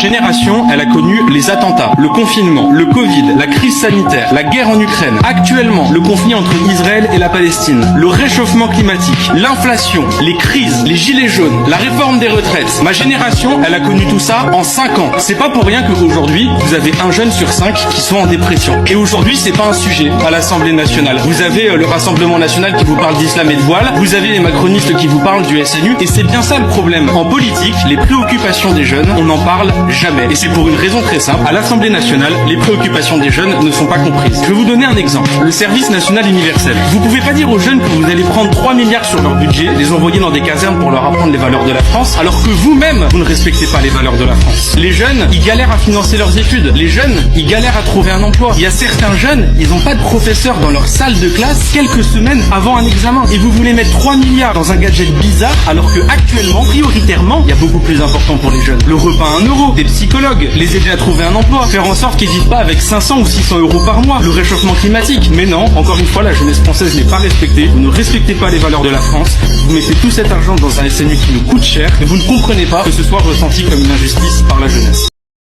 génération, elle a connu les attentats, le confinement, le Covid, la crise sanitaire, la guerre en Ukraine, actuellement le conflit entre Israël et la Palestine, le réchauffement climatique, l'inflation, les crises, les gilets jaunes, la réforme des retraites. Ma génération, elle a connu tout ça en 5 ans. C'est pas pour rien qu'aujourd'hui, vous avez 1 jeune sur 5 qui sont en dépression. Et aujourd'hui, c'est pas un sujet à l'Assemblée nationale. Vous avez le Rassemblement national qui vous parle d'islam et de voile, vous avez les macronistes qui vous parlent du SNU, et c'est bien ça le problème. En politique, les préoccupations des jeunes, on n'en parle jamais. Et c'est pour une raison très simple. À l'Assemblée nationale, les préoccupations des jeunes ne sont pas comprises. Je vais vous donner un exemple. Le service national universel. Vous pouvez pas dire aux jeunes que vous allez prendre 3 milliards sur leur budget, les envoyer dans des casernes pour leur apprendre les valeurs de la France, alors que vous-même, vous ne respectez pas les valeurs de la France. Les jeunes, ils galèrent à financer leurs études. Les jeunes, ils galèrent à trouver un emploi. Il y a certains jeunes, ils n'ont pas de professeur dans leur salle de classe quelques semaines avant un examen. Et vous voulez mettre 3 milliards dans un gadget bizarre, alors que actuellement, prioritairement, il y a beaucoup plus important pour les jeunes. Le repas à 1 euro, des psychologues, les aider à trouver un emploi, faire en sorte qu'ils vivent pas avec 500 ou 600 euros par mois, le réchauffement climatique. Mais non, encore une fois, la jeunesse française n'est pas respectée. Vous ne respectez pas les valeurs de la France. Vous mettez tout cet argent dans un SNU qui nous coûte cher, et vous ne comprenez pas que ce soit ressenti comme une injustice par la jeunesse.